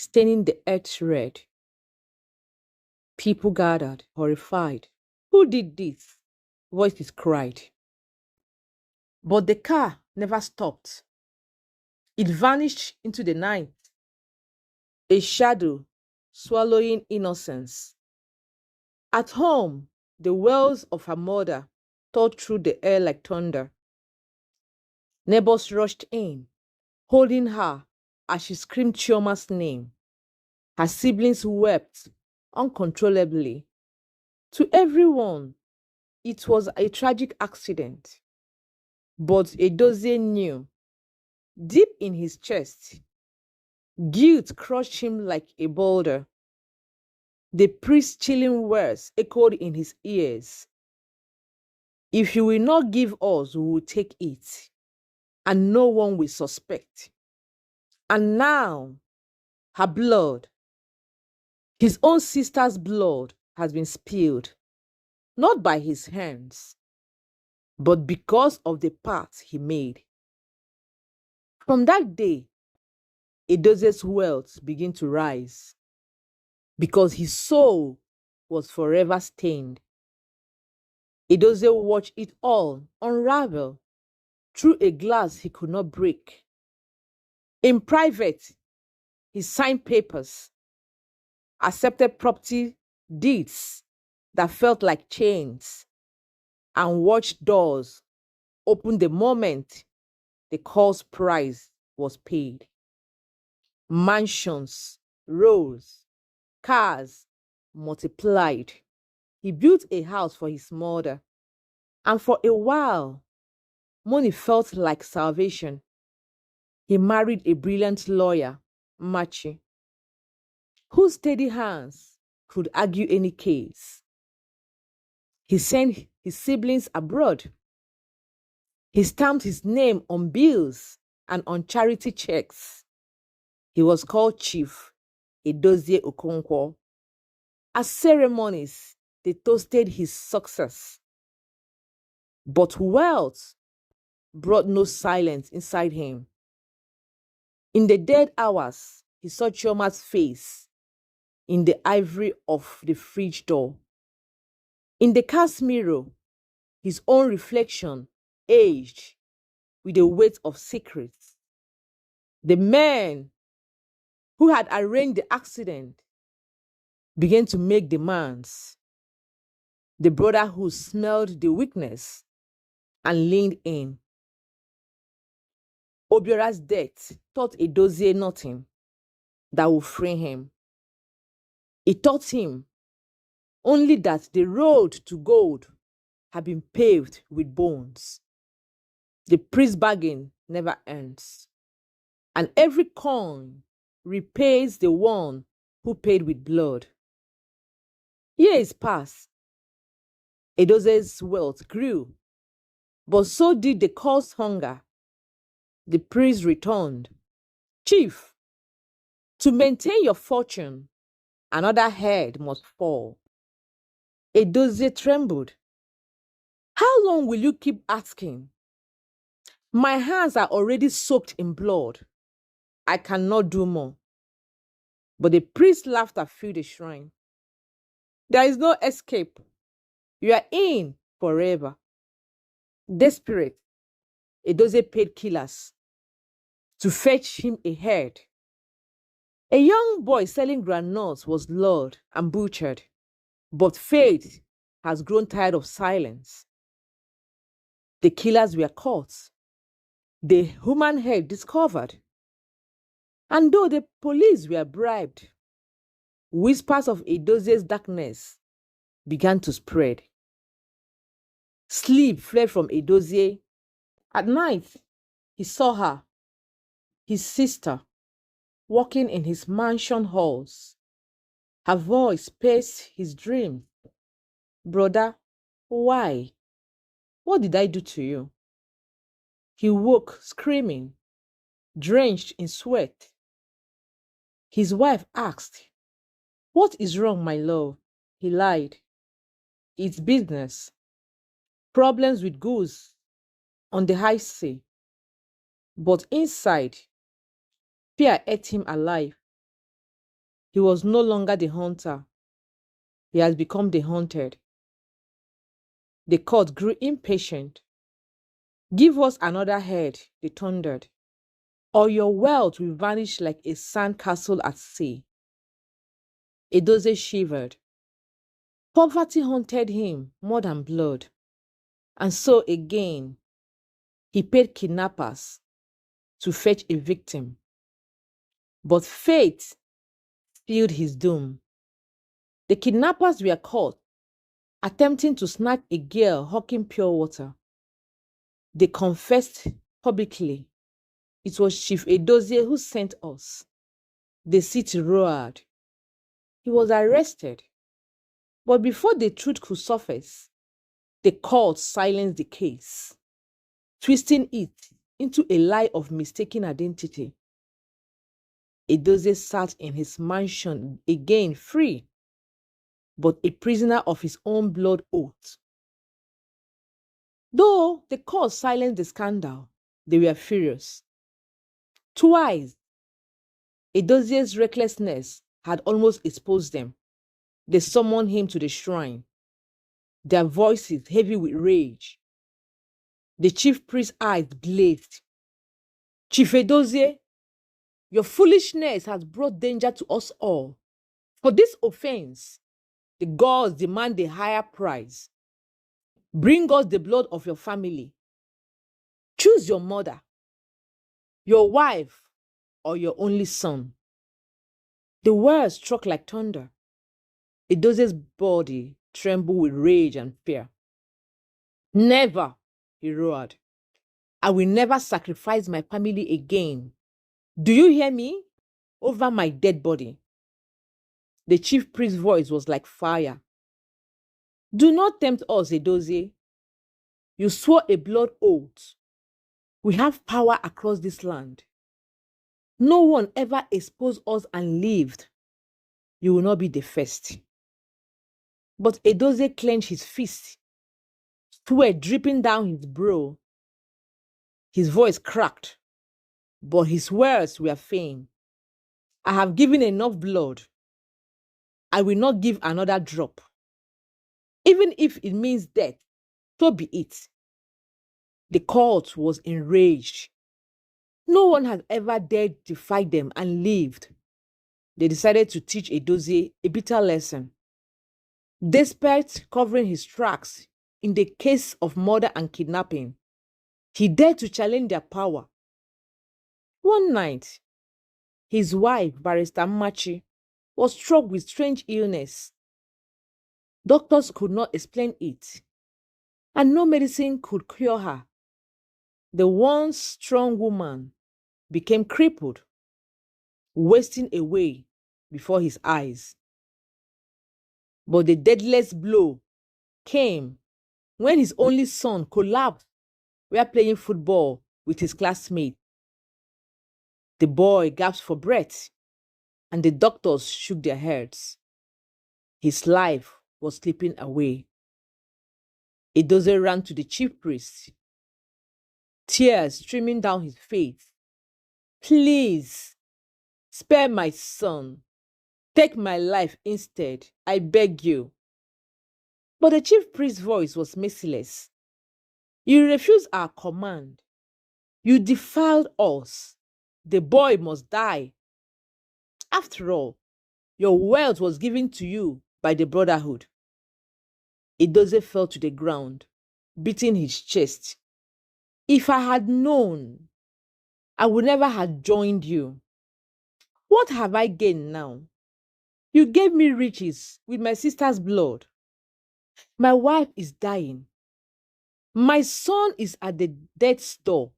staining the earth red. People gathered, horrified. Who did this? Voices cried. But the car never stopped. It vanished into the night, a shadow swallowing innocence. At home, the wails of her mother tore through the air like thunder. Neighbors rushed in, holding her as she screamed Chioma's name. Her siblings wept uncontrollably. To everyone, it was a tragic accident. But Edozie knew, deep in his chest, guilt crushed him like a boulder. The priest's chilling words echoed in his ears. If you will not give us, we will take it, and no one will suspect. And now, her blood, his own sister's blood, has been spilled, not by his hands, but because of the path he made. From that day, Edozie's wealth began to rise, because his soul was forever stained. Edozie watched it all unravel through a glass he could not break. In private, he signed papers, accepted property deeds that felt like chains, and watched doors open the moment the cause price was paid. Mansions rose, cars multiplied. He built a house for his mother, and for a while, money felt like salvation. He married a brilliant lawyer, Machi, whose steady hands could argue any case. He sent his siblings abroad. He stamped his name on bills and on charity checks. He was called Chief Edozie Okonkwo. At ceremonies, they toasted his success. But wealth brought no silence inside him. In the dead hours, he saw Chioma's face in the ivory of the fridge door. In the car's mirror, his own reflection aged with the weight of secrets. The man who had arranged the accident began to make demands. The brotherhood smelled the weakness and leaned in. Obiora's death taught Edozie nothing that would free him. It taught him only that the road to gold had been paved with bones. The priest's bargain never ends, and every coin repays the one who paid with blood. Years passed. Edozie's wealth grew, but so did the cause hunger. The priest returned. Chief, to maintain your fortune, another head must fall. Edozie trembled. How long will you keep asking? My hands are already soaked in blood. I cannot do more. But the priest's laughter filled the shrine. There is no escape. You are in forever. Desperate, Edozie paid killers to fetch him a head. A young boy selling granules was lured and butchered, but fate has grown tired of silence. The killers were caught, the human head discovered, and though the police were bribed, whispers of Edozie's darkness began to spread. Sleep fled from Edozie. At night, he saw her, his sister, walking in his mansion halls. Her voice paced his dreams. Brother, why? What did I do to you? He woke screaming, drenched in sweat. His wife asked, What is wrong, my love? He lied. It's business. Problems with goods on the high sea. But inside, fear ate him alive. He was no longer the hunter. He has become the hunted. The court grew impatient. Give us another head, they thundered, or your wealth will vanish like a sand castle at sea. Edozie shivered. Poverty haunted him more than blood. And so again, he paid kidnappers to fetch a victim. But fate sealed his doom. The kidnappers were caught attempting to snatch a girl hawking pure water. They confessed publicly. It was Chief Edozie who sent us. The city roared. He was arrested. But before the truth could surface, the court silenced the case, twisting it into a lie of mistaken identity. Edozie sat in his mansion again free, but a prisoner of his own blood oath. Though the court silenced the scandal, they were furious. Twice, Edozie's recklessness had almost exposed them. They summoned him to the shrine, their voices heavy with rage. The chief priest's eyes blazed. Chief Edozie, your foolishness has brought danger to us all. For this offense, the gods demand a higher price. Bring us the blood of your family. Choose your mother, your wife, or your only son. The words struck like thunder. Edozie's body trembled with rage and fear. Never, he roared. I will never sacrifice my family again. Do you hear me? Over my dead body. The chief priest's voice was like fire. Do not tempt us, Edozie. You swore a blood oath. We have power across this land. No one ever exposed us and lived. You will not be the first. But Edozie clenched his fist, sweat dripping down his brow. His voice cracked, but his words were firm. I have given enough blood. I will not give another drop. Even if it means death, so be it. The court was enraged. No one had ever dared defy them and lived. They decided to teach Edozie a bitter lesson. Despite covering his tracks in the case of murder and kidnapping, he dared to challenge their power. One night, his wife, Barrister Machi, was struck with strange illness. Doctors could not explain it, and no medicine could cure her. The once strong woman became crippled, wasting away before his eyes. But the deadliest blow came when his only son collapsed while playing football with his classmate. The boy gasped for breath, and the doctors shook their heads. His life was slipping away. Edozie ran to the chief priest, tears streaming down his face. Please, spare my son. Take my life instead, I beg you. But the chief priest's voice was merciless. You refused our command. You defiled us. The boy must die. After all, your wealth was given to you by the brotherhood. Edozie fell to the ground, beating his chest. If I had known, I would never have joined you. What have I gained now? You gave me riches with my sister's blood. My wife is dying. My son is at the death's door.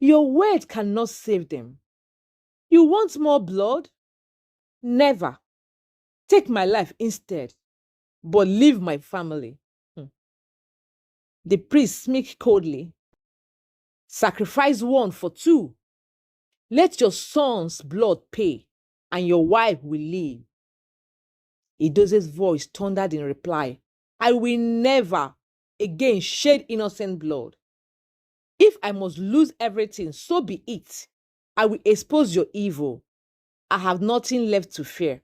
Your word cannot save them. You want more blood? Never. Take my life instead, but leave my family. The priest smirked coldly. Sacrifice one for two. Let your son's blood pay, and your wife will live. Edozie's voice thundered in reply. I will never again shed innocent blood. If I must lose everything, so be it. I will expose your evil. I have nothing left to fear.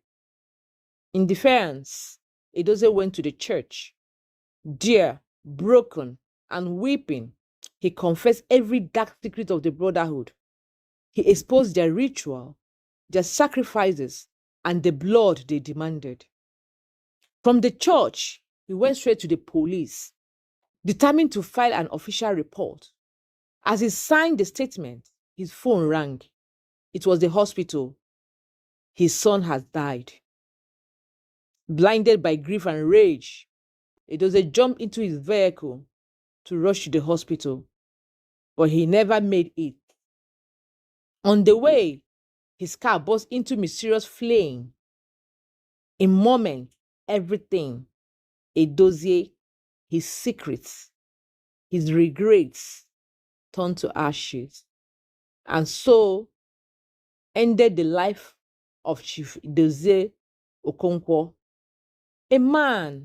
In defiance, Edozie went to the church. There, broken and weeping, he confessed every dark secret of the brotherhood. He exposed their ritual, their sacrifices, and the blood they demanded. From the church, he went straight to the police, determined to file an official report. As he signed the statement, his phone rang. It was the hospital. His son has died. Blinded by grief and rage, Edozie jumped into his vehicle to rush to the hospital, but he never made it. On the way, his car burst into mysterious flame. In moments, everything, Edozie, his secrets, his regrets, turned to ashes. And so ended the life of Chief Edozie Okonkwo, a man